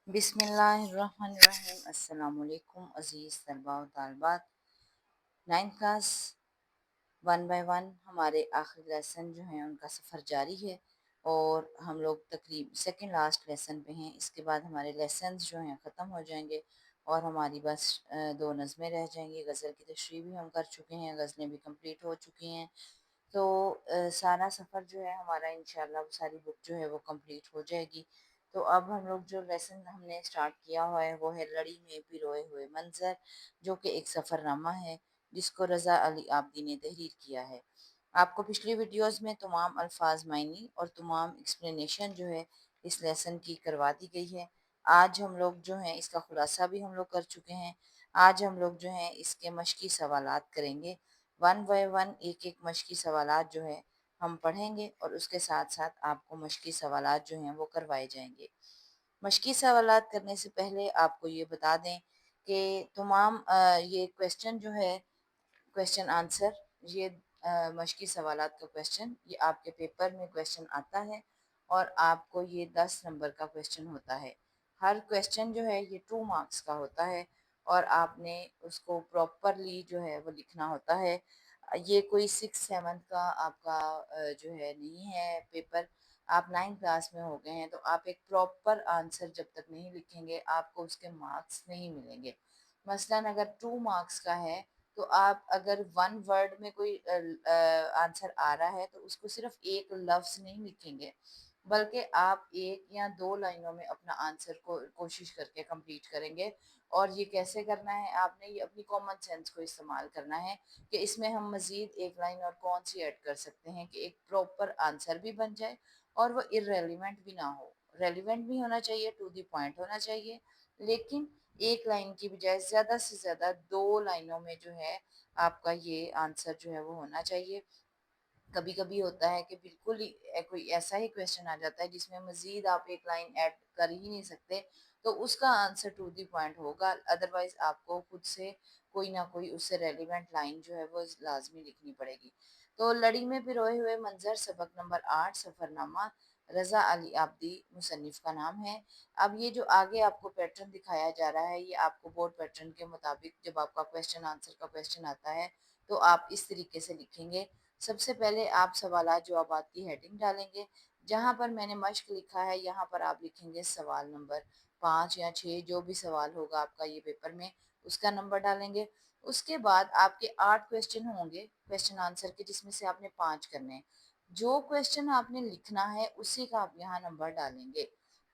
बिस्मिल्लाहिर्रहमानिर्रहीम। अस्सलाम वालेकुम अज़ीज़ तलबा व तालिबात। 9th क्लास 1 by 1 हमारे आखिरी लेसन जो हैं उनका सफ़र जारी है और हम लोग तकरीब सेकंड लास्ट लेसन पे हैं। इसके बाद हमारे लेसन्स जो हैं ख़त्म हो जाएंगे और हमारी बस दो नज़में रह जाएंगी। गज़ल की तशरीह भी हम कर चुके हैं, गज़लें भी कंप्लीट हो चुकी हैं। तो सारा सफ़र जो है हमारा इंशाल्लाह वो सारी बुक जो है वो कंप्लीट हो जाएगी। तो अब हम लोग जो लेसन हमने स्टार्ट किया हुआ है वो है लड़ी में पिरोए हुए मंज़र, जो कि एक सफ़रनामा है जिसको रज़ा अली आब्दी ने तहरीर किया है। आपको पिछली वीडियोस में तमाम अल्फाज मायनी और तमाम एक्सप्लेनेशन जो है इस लेसन की करवा दी गई है। आज हम लोग जो हैं इसका खुलासा भी हम लोग कर चुके हैं। आज हम लोग जो हैं इसके मश्की सवालात करेंगे। 1 by 1 एक एक मश्की सवालात जो है हम पढ़ेंगे और उसके साथ साथ आपको मश्की सवालात जो हैं वो करवाए जाएंगे। मश्की सवालात करने से पहले आपको ये बता दें कि तमाम ये क्वेश्चन जो है क्वेश्चन आंसर ये मश्की सवालात का क्वेश्चन ये आपके पेपर में क्वेश्चन आता है और आपको ये 10 नंबर का क्वेश्चन होता है। हर क्वेश्चन जो है ये 2 मार्क्स का होता है और आपने उसको प्रॉपरली जो है वो लिखना होता है। ये कोई 6 7 का आपका जो है नहीं है पेपर। आप 9 क्लास में हो गए हैं तो आप एक प्रॉपर आंसर जब तक नहीं लिखेंगे आपको उसके मार्क्स नहीं मिलेंगे। मसलन अगर 2 मार्क्स का है तो आप अगर 1 वर्ड में कोई आंसर आ रहा है तो उसको सिर्फ एक लफ्ज़ नहीं लिखेंगे, बल्कि आप 1 या 2 लाइनों में अपना आंसर को कोशिश करके कंप्लीट करेंगे। और ये कैसे करना है, आपने ये अपनी कॉमन सेंस को इस्तेमाल करना है कि इसमें हम मज़ीद एक लाइन और कौन सी ऐड कर सकते हैं कि एक प्रॉपर आंसर भी बन जाए और वो इर्रेलेवेंट भी ना हो। रेलेवेंट भी होना चाहिए, टू द पॉइंट होना चाहिए, लेकिन एक लाइन की बजाय ज़्यादा से ज़्यादा 2 लाइनों में जो है आपका ये आंसर जो है वो होना चाहिए। कभी कभी होता है कि बिल्कुल ही कोई ऐसा ही क्वेश्चन आ जाता है जिसमें मजीद आप एक लाइन ऐड कर ही नहीं सकते, तो उसका आंसर टू दी पॉइंट होगा। अदरवाइज आपको खुद से कोई ना कोई उससे रेलिवेंट लाइन जो है वो लाजमी लिखनी पड़ेगी। तो लड़ी में पिरोए हुए मंजर सबक नंबर 8 सफरनामा, रज़ा अली आब्दी मुसन्निफ का नाम है। अब ये जो आगे आपको पैटर्न दिखाया जा रहा है ये आपको बोर्ड पैटर्न के मुताबिक जब आपका क्वेश्चन आंसर का क्वेश्चन आता है तो आप इस तरीके से लिखेंगे। सबसे पहले आप सवालात जवाबात की हेडिंग डालेंगे। जहां पर मैंने मश्क लिखा है यहाँ पर आप लिखेंगे सवाल नंबर 5 या 6, जो भी सवाल होगा आपका ये पेपर में उसका नंबर डालेंगे। उसके बाद आपके 8 क्वेश्चन होंगे क्वेश्चन आंसर के, जिसमें से आपने 5 करने हैं। जो क्वेश्चन आपने लिखना है उसी का आप यहाँ नंबर डालेंगे।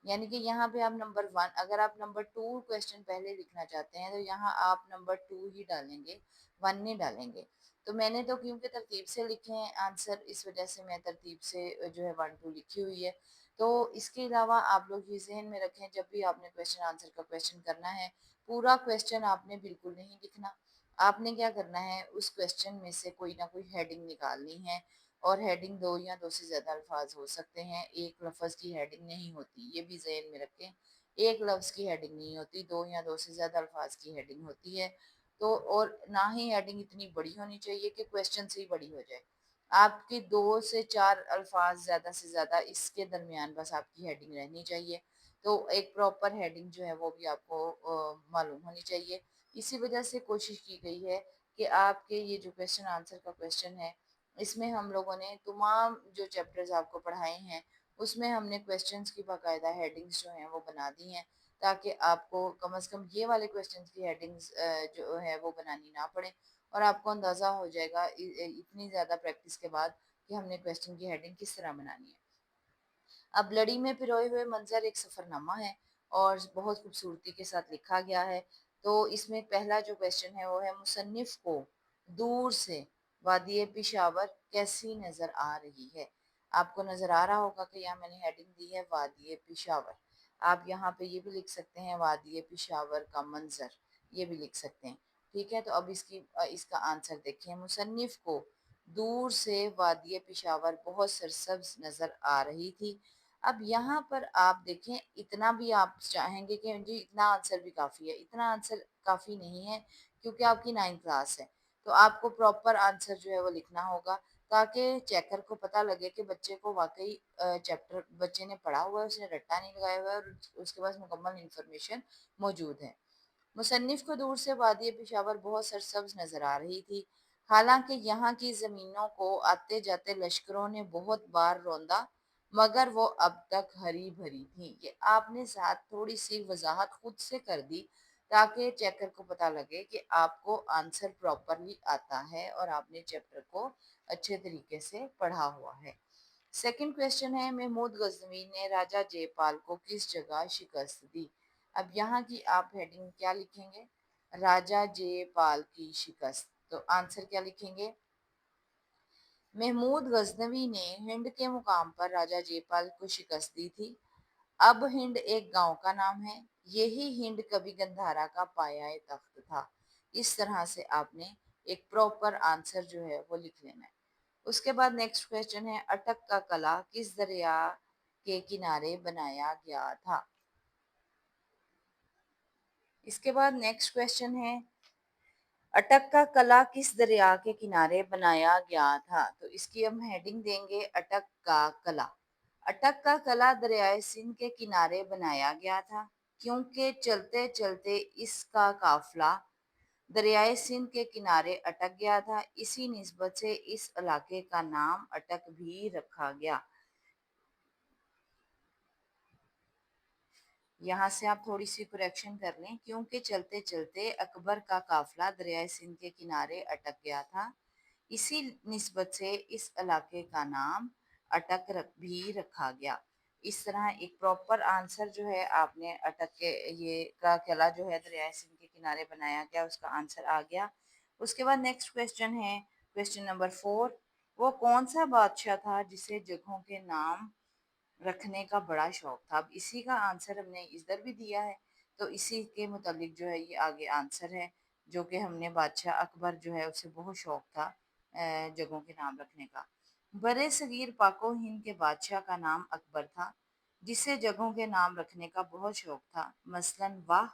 यानी कि यहाँ पे आप नंबर 1, अगर आप नंबर 2 क्वेश्चन पहले लिखना चाहते हैं तो यहाँ आप नंबर 2 ही डालेंगे, 1 नहीं डालेंगे। तो मैंने तो क्योंकि तरतीब से लिखे हैं आंसर, इस वजह से मैं तरतीब से जो है 1 2 लिखी हुई है। तो इसके अलावा आप लोग ये जहन में रखें, जब भी आपने क्वेश्चन आंसर का क्वेश्चन करना है पूरा क्वेश्चन आपने बिल्कुल नहीं लिखना। आपने क्या करना है, उस क्वेश्चन में से कोई ना कोई हेडिंग निकालनी है और हेडिंग 2 या 2 से ज़्यादा अल्फाज हो सकते हैं, एक लफ्ज़ की हेडिंग नहीं होती, ये भी जहन में रखें। एक लफ्ज़ की हेडिंग नहीं होती, 2 या 2 से ज़्यादा अल्फाज की हेडिंग होती है। तो और ना ही हेडिंग इतनी बड़ी होनी चाहिए कि क्वेश्चन से ही बड़ी हो जाए। आपकी 2 से 4 अल्फाज ज़्यादा से ज़्यादा इसके दरमियान बस आपकी हेडिंग रहनी चाहिए। तो एक प्रॉपर हेडिंग जो है वो भी आपको मालूम होनी चाहिए। इसी वजह से कोशिश की गई है कि आपके ये जो क्वेश्चन आंसर का क्वेश्चन है इसमें हम लोगों ने तमाम जो चैप्टर्स आपको पढ़ाए हैं उसमें हमने क्वेश्चंस की बाकायदा हेडिंग्स जो हैं वो बना दी हैं, ताकि आपको कम से कम ये वाले क्वेश्चंस की हेडिंग्स जो है वो बनानी ना पड़े और आपको अंदाज़ा हो जाएगा इतनी ज़्यादा प्रैक्टिस के बाद कि हमने क्वेश्चन की हेडिंग किस तरह बनानी है। अब लड़ी में पिरोए हुए मंजर एक सफ़रनामा है और बहुत खूबसूरती के साथ लिखा गया है। तो इसमें पहला जो क्वेश्चन है वो है, मुसन्निफ को दूर से वादिय पिशावर कैसी नज़र आ रही है। आपको नज़र आ रहा होगा कि यहाँ मैंने हेडिंग दी है वादिय पिशावर। आप यहाँ पे ये भी लिख सकते हैं वादिय पिशावर का मंजर, ये भी लिख सकते हैं। ठीक है, तो अब इसका आंसर देखें। मुसन्निफ को दूर से वादिय पिशावर बहुत सरसब्ज नज़र आ रही थी। अब यहाँ पर आप देखें, इतना भी आप चाहेंगे कि जी इतना आंसर भी काफ़ी है, इतना आंसर काफ़ी नहीं है क्योंकि आपकी 9th क्लास है। तो आपको प्रॉपर आंसर जो है वो लिखना होगा। ताकि चेकर को पता लगे कि बच्चे को वाकई चैप्टर बच्चे ने पढ़ा हुआ है, उसने रट्टा नहीं लगाया हुआ है और उसके पास मुकम्मल इंफॉर्मेशन मौजूद है। मुसन्निफ को दूर से वादी पेशावर बहुत सरसब्ज नजर आ रही थी। हालांकि यहाँ की ज़मीनों को आते जाते लश्करों ने बहुत बार रौंदा, मगर वो अब तक हरी भरी थी। ये आपने साथ थोड़ी सी वजाहत खुद से कर दी ताकि चेकर को पता लगे कि आपको आंसर प्रॉपरली आता है और आपने चैप्टर को अच्छे तरीके से पढ़ा हुआ है। सेकंड क्वेश्चन है, महमूद गजनवी ने राजा जयपाल को किस जगह शिकस्त दी? अब यहाँ की आप हेडिंग क्या लिखेंगे? राजा जयपाल की शिकस्त। तो आंसर क्या लिखेंगे? महमूद गजनवी ने हिंद के मुकाम पर राजा जयपाल को शिकस्त दी थी। अब हिंद एक गांव का नाम है। यही हिंद कभी गंधारा का पाया तख्त था। इस तरह से आपने एक प्रॉपर आंसर जो है वो लिख लेना है। उसके बाद नेक्स्ट क्वेश्चन है, अटक का कला किस दरिया के किनारे बनाया गया था? इसके बाद नेक्स्ट क्वेश्चन है, अटक का कला किस दरिया के किनारे बनाया गया था? तो इसकी हम हेडिंग देंगे अटक का कला। अटक का कला दरियाए सिंध के किनारे बनाया गया था क्योंकि चलते चलते इसका काफिला दरियाए सिंध के किनारे अटक गया था। इसी निस्बत से इस इलाके का नाम अटक भी रखा गया। यहाँ से आप थोड़ी सी करेक्शन कर लें, क्योंकि चलते चलते अकबर का काफिला दरियाए सिंध के किनारे अटक गया था। इसी निस्बत से इस इलाके का नाम अटक भी रखा गया। इस तरह एक प्रॉपर आंसर जो है आपने अटक के ये का किला जो है दरियाए सिंध के किनारे बनाया गया, उसका आंसर आ गया। उसके बाद नेक्स्ट क्वेश्चन है, क्वेश्चन नंबर 4। वो कौन सा बादशाह था जिसे जगहों के नाम रखने का बड़ा शौक था? अब इसी का आंसर हमने इधर भी दिया है, तो इसी के मुतालिक जो है ये आगे आंसर है, जो कि हमने बादशाह अकबर जो है उसे बहुत शौक था जगहों के नाम रखने का। बरे सगीर पाको हिंद के बादशाह का नाम अकबर था, जिसे जगहों के नाम रखने का बहुत शौक था। मसलन वाह,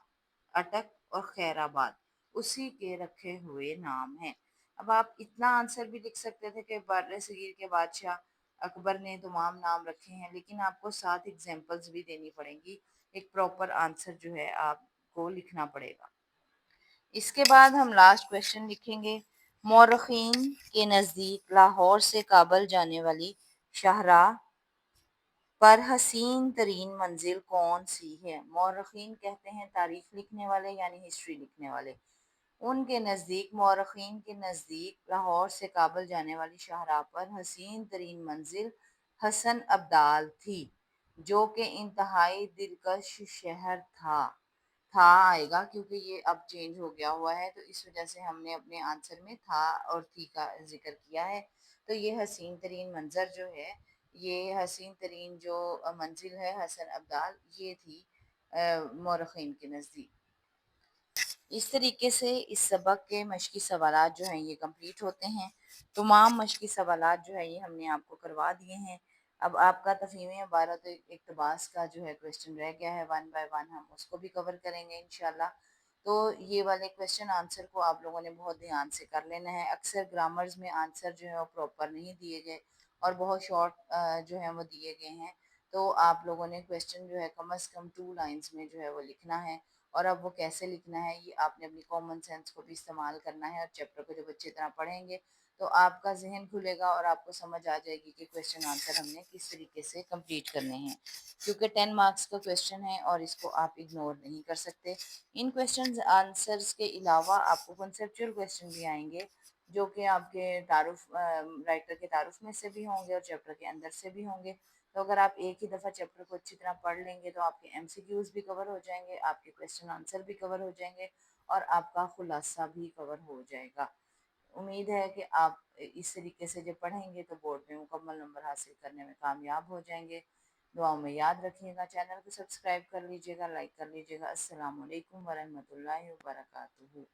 अटक और खैराबाद उसी के रखे हुए नाम हैं। अब आप इतना आंसर भी लिख सकते थे कि बरे सगीर के बादशाह अकबर ने तमाम नाम रखे हैं, लेकिन आपको 7 एग्जांपल्स भी देनी पड़ेंगी। एक प्रॉपर आंसर जो है आपको लिखना पड़ेगा। इसके बाद हम लास्ट क्वेश्चन लिखेंगे, मौरखीन के नज़दीक लाहौर से काबल जाने वाली शाहराह पर हसीन तरीन मंजिल कौन सी है? मौरखीन कहते हैं तारीख लिखने वाले यानी हिस्ट्री लिखने वाले। उनके नज़दीक, मौरखीन के नज़दीक लाहौर से काबल जाने वाली शाहराह पर हसीन तरीन मंजिल हसन अब्दाल थी, जो कि इंतहाई दिलकश शहर था आएगा, क्योंकि ये अब चेंज हो गया हुआ है, तो इस वजह से हमने अपने आंसर में था और थी का जिक्र किया है। तो ये हसीन तरीन मंजर जो है, ये हसीन तरीन जो मंजिल है हसन अब्दाल, ये थी मौरखीन के नज़दीक। इस तरीके से इस सबक के मशक़ी सवालात जो हैं ये कंप्लीट होते हैं। तमाम मशक़ी सवालात जो है ये हमने आपको करवा दिए हैं। अब आपका तफ़हीम इबारत इक़्तिबास का जो है क्वेश्चन रह गया है, वन बाय वन हम उसको भी कवर करेंगे इंशाल्लाह। तो ये वाले क्वेश्चन आंसर को आप लोगों ने बहुत ध्यान से कर लेना है। अक्सर ग्रामर्स में आंसर जो है वो प्रॉपर नहीं दिए गए और बहुत शॉर्ट जो है वो दिए गए हैं। तो आप लोगों ने क्वेश्चन जो है कम अज़ कम 2 लाइन्स में जो है वो लिखना है, और अब वो कैसे लिखना है ये आपने अपनी कॉमन सेंस को भी इस्तेमाल करना है। और चैप्टर को जब अच्छी तरह पढ़ेंगे तो आपका जहन खुलेगा और आपको समझ आ जाएगी कि क्वेश्चन आंसर हमने किस तरीके से कंप्लीट करने हैं, क्योंकि 10 मार्क्स का क्वेश्चन है और इसको आप इग्नोर नहीं कर सकते। इन क्वेश्चन आंसर्स के अलावा आपको कंसेप्चुअल क्वेश्चन भी आएंगे, जो कि आपके तारुफ राइटर के तारुफ में से भी होंगे और चैप्टर के अंदर से भी होंगे। तो अगर आप एक ही दफ़ा चैप्टर को अच्छी तरह पढ़ लेंगे तो आपके एमसीक्यूज़ भी कवर हो जाएंगे, आपके क्वेश्चन आंसर भी कवर हो जाएंगे और आपका खुलासा भी कवर हो जाएगा। उम्मीद है कि आप इस तरीके से जब पढ़ेंगे तो बोर्ड में मुकम्मल नंबर हासिल करने में कामयाब हो जाएंगे। दुआओं में याद रखिएगा, चैनल को सब्सक्राइब कर लीजिएगा, लाइक कर लीजिएगा। अस्सलाम वालेकुम वरहमतुल्लाहि वबरकातुहू।